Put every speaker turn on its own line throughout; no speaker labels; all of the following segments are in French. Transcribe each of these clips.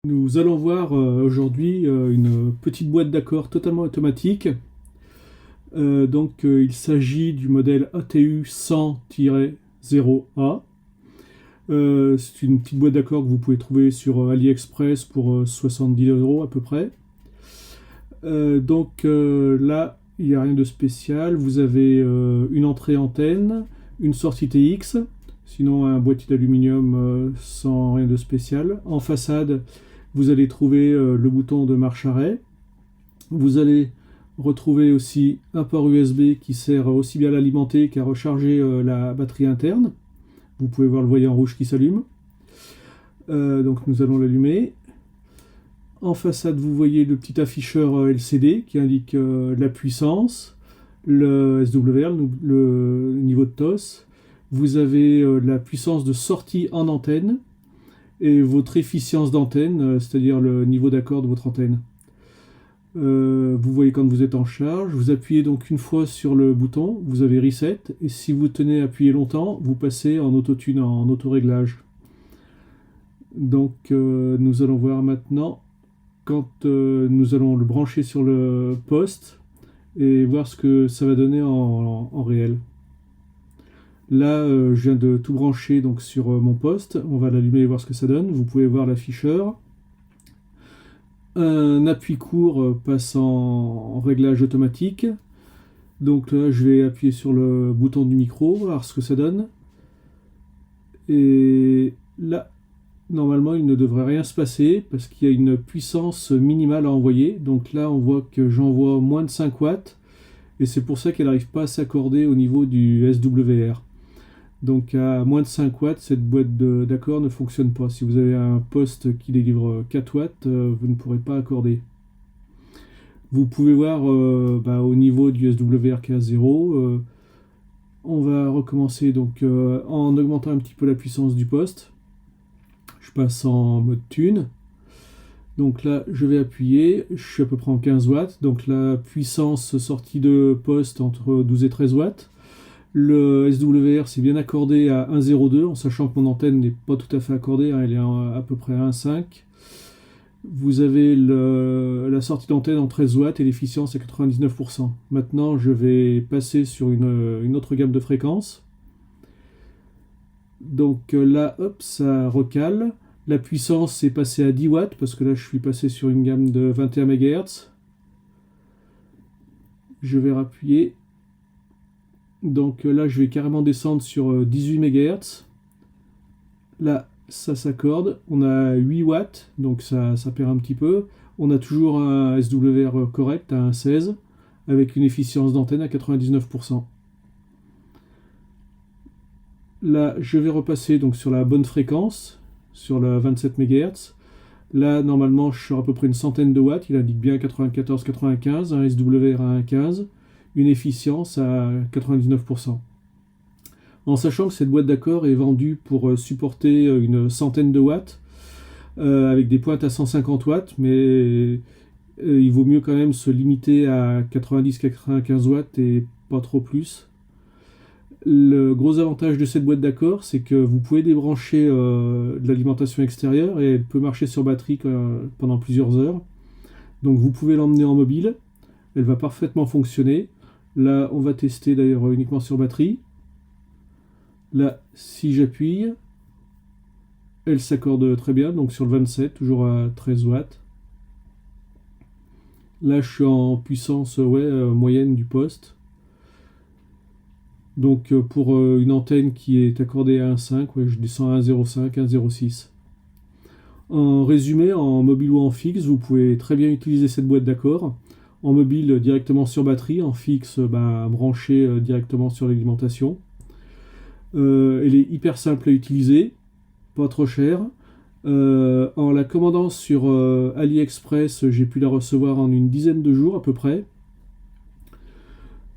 Nous allons voir aujourd'hui une petite boîte d'accords totalement automatique. Il s'agit du modèle ATU 100-0A. C'est une petite boîte d'accords que vous pouvez trouver sur AliExpress pour 70 € à peu près. Là, il n'y a rien de spécial. Vous avez une entrée antenne, une sortie TX, sinon un boîtier d'aluminium sans rien de spécial. En façade, vous allez trouver le bouton de marche arrêt. Vous allez retrouver aussi un port USB qui sert aussi bien à l'alimenter qu'à recharger la batterie interne. Vous pouvez voir le voyant rouge qui s'allume. Donc nous allons l'allumer. En façade, vous voyez le petit afficheur LCD qui indique la puissance, le SWR, le niveau de TOS. Vous avez la puissance de sortie en antenne et votre efficience d'antenne, c'est-à-dire le niveau d'accord de votre antenne. Vous voyez quand vous êtes en charge, vous appuyez donc une fois sur le bouton, vous avez reset, et si vous tenez appuyé longtemps, vous passez en autotune, en autoréglage. Nous allons voir maintenant quand nous allons le brancher sur le poste et voir ce que ça va donner en réel. Là, je viens de tout brancher donc, sur mon poste. On va l'allumer et voir ce que ça donne. Vous pouvez voir l'afficheur. Un appui court passe en réglage automatique. Donc là, je vais appuyer sur le bouton du micro, voir ce que ça donne. Et là, normalement, il ne devrait rien se passer parce qu'il y a une puissance minimale à envoyer. Donc là, on voit que j'envoie moins de 5 watts. Et c'est pour ça qu'elle n'arrive pas à s'accorder au niveau du SWR. Donc à moins de 5 watts, cette boîte d'accord ne fonctionne pas. Si vous avez un poste qui délivre 4 watts, vous ne pourrez pas accorder. Vous pouvez voir au niveau du SWR qui est à 0. On va recommencer donc en augmentant un petit peu la puissance du poste. Je passe en mode tune. Donc là, je vais appuyer. Je suis à peu près en 15 watts. Donc la puissance sortie de poste entre 12 et 13 watts. Le SWR c'est bien accordé à 1,02 en sachant que mon antenne n'est pas tout à fait accordée, elle est à peu près à 1,5. Vous avez la sortie d'antenne en 13 watts et l'efficience à 99%. Maintenant je vais passer sur une autre gamme de fréquences. Donc là hop, ça recale. La puissance est passée à 10 watts parce que là je suis passé sur une gamme de 21 MHz. Je vais rappuyer. Donc là, je vais carrément descendre sur 18 MHz. Là, ça s'accorde. On a 8 watts, donc ça perd un petit peu. On a toujours un SWR correct à 1,16 avec une efficience d'antenne à 99%. Là, je vais repasser donc sur la bonne fréquence, sur la 27 MHz. Là, normalement, je suis à peu près une centaine de watts. Il indique bien 94-95, un SWR à 1,15. Une efficience à 99%. En sachant que cette boîte d'accord est vendue pour supporter une centaine de watts, avec des pointes à 150 watts, mais il vaut mieux quand même se limiter à 90-95 watts et pas trop plus. Le gros avantage de cette boîte d'accord, c'est que vous pouvez débrancher de l'alimentation extérieure et elle peut marcher sur batterie pendant plusieurs heures. Donc vous pouvez l'emmener en mobile, elle va parfaitement fonctionner. Là, on va tester d'ailleurs uniquement sur batterie. Là, si j'appuie, elle s'accorde très bien, donc sur le 27, toujours à 13 watts. Là, je suis en puissance moyenne du poste. Donc pour une antenne qui est accordée à 1,5, je descends à 1,05, 1,06. En résumé, en mobile ou en fixe, vous pouvez très bien utiliser cette boîte d'accord. En mobile directement sur batterie, en fixe branché directement sur l'alimentation. Elle est hyper simple à utiliser, pas trop chère. En la commandant sur AliExpress, j'ai pu la recevoir en une dizaine de jours à peu près.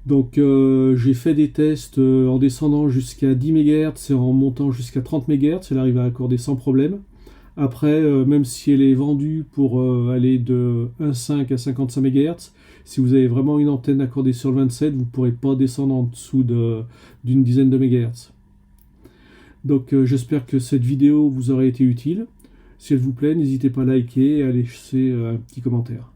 Donc j'ai fait des tests en descendant jusqu'à 10 MHz et en montant jusqu'à 30 MHz, elle arrive à accorder sans problème. Après, même si elle est vendue pour aller de 1,5 à 55 MHz, si vous avez vraiment une antenne accordée sur le 27, vous ne pourrez pas descendre en dessous d'une dizaine de MHz. Donc j'espère que cette vidéo vous aura été utile. Si elle vous plaît, n'hésitez pas à liker et à laisser un petit commentaire.